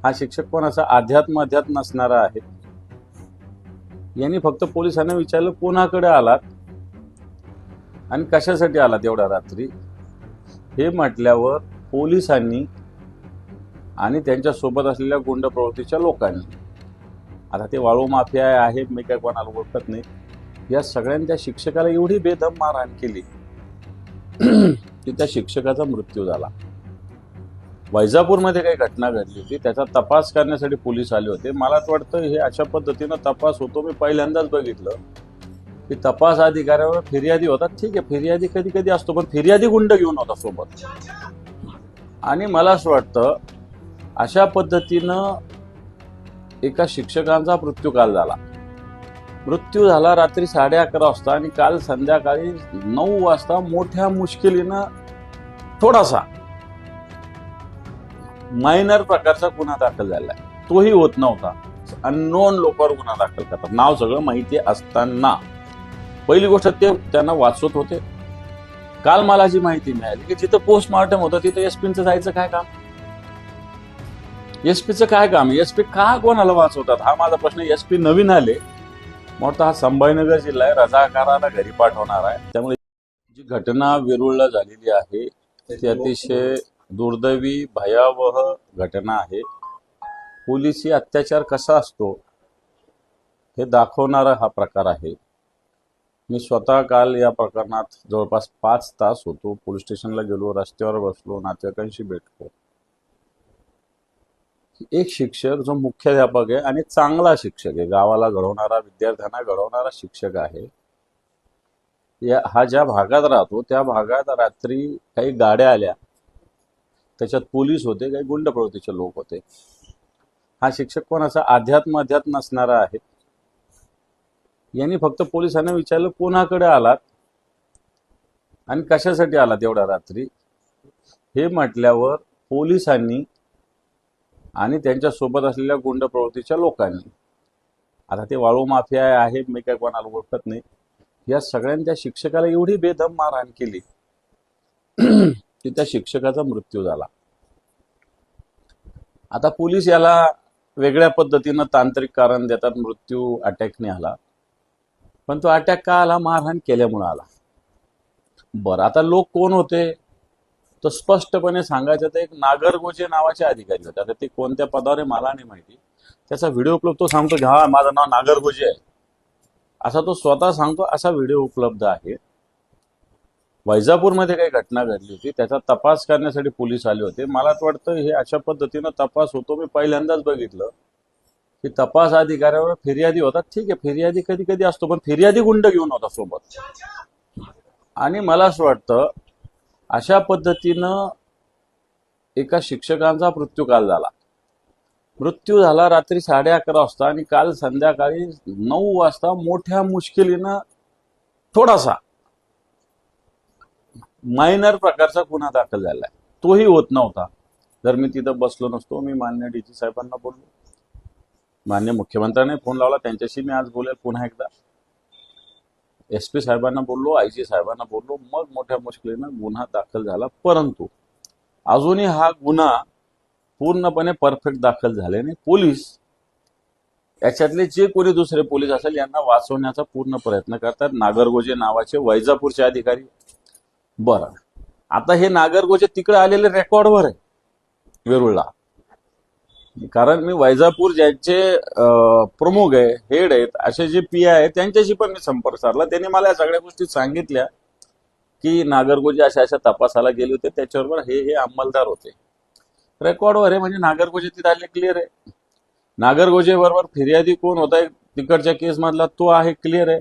हा शिक्षक पण असा अध्यात्म नसणारा आहे. यांनी फक्त पोलिसांना विचारलं कोणाकडे आलात आणि कशासाठी आलात एवढ्या रात्री, हे म्हटल्यावर पोलिसांनी आणि त्यांच्या सोबत असलेल्या गुंड प्रवृत्तीच्या लोकांनी, आता ते वाळू माफिया आहे मी काय कोणाला ओळखत नाही, या सगळ्यांनी त्या शिक्षकाला एवढी बेदम मारहाण केली की त्या शिक्षकाचा मृत्यू झाला. वैजापूरमध्ये काही घटना घडली होती, त्याचा तपास करण्यासाठी पोलीस आले होते. मला वाटतं हे अशा पद्धतीनं तपास होतो मी पहिल्यांदाच बघितलं की तपास अधिकाऱ्यावर फिर्यादी होता. ठीक आहे, फिर्यादी कधी कधी असतो, पण फिर्यादी गुंड घेऊन होता सोबत. आणि मला असं वाटतं अशा पद्धतीनं एका शिक्षकांचा मृत्यू काल झाला. मृत्यू झाला रात्री 11:30 वाजता आणि काल संध्याकाळी 9 वाजता मोठ्या मुश्किलीनं थोडासा मायनर प्रकारचा गुन्हा दाखल झालाय. तोही होत नव्हता. अननोन लोकांवर गुन्हा दाखल करतात, नाव सगळं माहिती असताना. पहिली गोष्ट ते त्यांना वाचवत होते. काल मला जी माहिती मिळाली की जिथं पोस्टमॉर्टम होतं तिथं एसपीचं जायचं काय काम? एसपीचं काय काम? एसपी का कोणाला वाचवतात हा माझा प्रश्न. एसपी नवीन आले, मोठा हा संभाजीनगर जिल्हा आहे, रजाकाराला घरी पाठवणार आहे. त्यामुळे जी घटना वेरूळला झालेली आहे ती अतिशय दुर्दैवी भयावह घटना आहे. पोलिसी अत्याचार कसा असतो हे दाखवणारा हा प्रकार आहे. मी स्वतः काल या प्रकरणात जवळपास 5 तास होतो. पोलीस स्टेशनला गेलो, रस्त्यावर बसलो, नातेवाईकांशी भेटलो. एक शिक्षक जो मुख्याध्यापक आहे आणि चांगला शिक्षक आहे, गावाला घडवणारा, विद्यार्थ्यांना घडवणारा शिक्षक आहे, हा ज्या भागात राहतो त्या भागात रात्री काही गाड्या आल्या, त्याच्यात पोलीस होते, काही गुंड प्रवृत्तीचे लोक होते. हा शिक्षक पण असा अध्यात्म नसणारा आहे. यांनी फक्त पोलिसांना विचारलं कोणाकडे आलात आणि कशासाठी आलात एवढ्या रात्री, हे म्हटल्यावर पोलिसांनी आणि त्यांच्या सोबत असलेल्या गुंड प्रवृत्तीच्या लोकांनी, आता ते वाळू माफिया आहे मी काय कोणाला ओळखत नाही, या सगळ्यांनी त्या शिक्षकाला एवढी बेदम मारहाण केली की त्या शिक्षकाचा मृत्यू झाला. आता पोलीस याला वेगळ्या पद्धतीनं तांत्रिक कारण देतात, मृत्यू अटॅकने आला. पण तो अटॅक का आला? मारहाण केल्यामुळे आला. बरं, आता लोक कोण होते तर स्पष्टपणे सांगायचं तर एक नागरगोजे नावाचे अधिकारी होते. आता ते कोणत्या पदावर आहे मला नाही माहिती. त्याचा व्हिडिओ उपलब्ध, तो सांगतो की हा माझं नाव नागरगोजे आहे, असा तो स्वतः सांगतो. असा व्हिडिओ उपलब्ध आहे. वैजापूरमध्ये काही घटना घडली होती, त्याचा तपास करण्यासाठी पोलीस आले होते. मला वाटतं हे अशा पद्धतीनं तपास होतो मी पहिल्यांदाच बघितलं की तपास अधिकाऱ्यावर फिर्यादी होता. ठीक आहे, फिर्यादी कधी कधी असतो, पण फिर्यादी गुंड घेऊन होता सोबत. आणि मला असं वाटतं अशा पद्धतीनं एका शिक्षकांचा मृत्यू काल झाला. मृत्यू झाला रात्री 11:30 वाजता आणि काल संध्याकाळी 9 वाजता मोठ्या मुश्किलीनं थोडासा मायनर प्रकारचा गुन्हा दाखल झालाय. तोही होत नव्हता. जर मी तिथं बसलो नसतो, मी मान्य डीजी साहेबांना बोललो, मान्य मुख्यमंत्र्यांनी फोन लावला, त्यांच्याशी मी आज बोलेल पुन्हा एकदा, एसपी साहेबांना बोललो, आयजी साहेबांना बोललो, मग मोठ्या मुश्किलीनं गुन्हा दाखल झाला. परंतु अजूनही हा गुन्हा पूर्णपणे परफेक्ट दाखल झाले नाही. पोलीस याच्यातले जे कोणी दुसरे पोलीस असेल यांना वाचवण्याचा पूर्ण प्रयत्न करतात. नागरगोजे नावाचे वैजापूरचे अधिकारी. बरं, आता हे नागरगोजे तिकडे आलेले रेकॉर्डवर आहे वेरूळला, कारण मी वैजापूर ज्यांचे प्रमुख आहे, हेड आहेत, असे जे पी आहेत त्यांच्याशी पण मी संपर्क साधला. त्यांनी मला या सगळ्या गोष्टी सांगितल्या की नागरगोजे अशा अशा तपासाला गेले होते, त्याच्याबरोबर हे अंमलदार होते. रेकॉर्डवर आहे, म्हणजे नागरगोजे तिथे आले, क्लिअर आहे. नागरगोजे बरोबर फिर्यादी कोण होता तिकडच्या केस मधला तो आहे, क्लिअर आहे.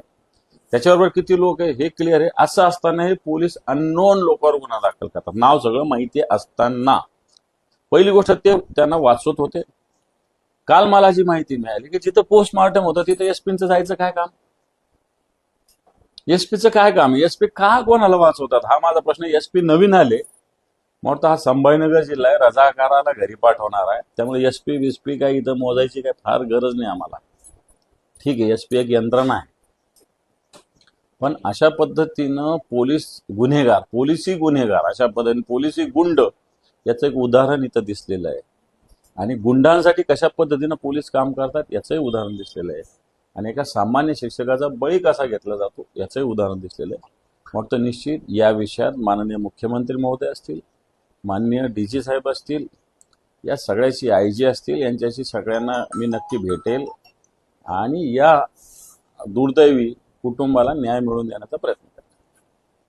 त्याच्याबरोबर किती लोक आहे हे क्लिअर आहे. असं असताना हे पोलीस अननोन लोकांवर गुन्हा दाखल करतात, नाव सगळं माहिती असताना. पहिली गोष्ट ते त्यांना वाचवत होते. काल मला जी माहिती मिळाली की जिथं पोस्टमॉर्टम होतं तिथं एसपीचं जायचं काय काम? एसपीचं काय काम? एसपी का कोणाला वाचवतात हा माझा प्रश्न. एसपी नवीन आले, मोठा हा संभाजीनगर जिल्हा आहे, रजाकाराला घरी पाठवणार आहे. त्यामुळे एसपी विसपी काही इथं मोजायची काही फार गरज नाही आम्हाला. ठीक आहे, एसपी एक यंत्रणा आहे, पण अशा पद्धतीनं पोलीस गुन्हेगार, पोलिसी गुन्हेगार, अशा पद्धतीने पोलिसी गुंड, याचं एक उदाहरण इथं दिसलेलं आहे. आणि गुंडांसाठी कशा पद्धतीनं पोलीस काम करतात याचंही उदाहरण दिसलेलं आहे आणि एका सामान्य शिक्षकाचा बळी कसा घेतला जातो याचंही उदाहरण दिसलेलं आहे. मग तर निश्चित या विषयात माननीय मुख्यमंत्री महोदय असतील, माननीय डीजी साहेब असतील, या सगळ्याची IG असतील, यांच्याशी सगळ्यांना मी नक्की भेटेल आणि या दुर्दैवी कुटुंबाला न्याय मिळवून देण्याचा प्रयत्न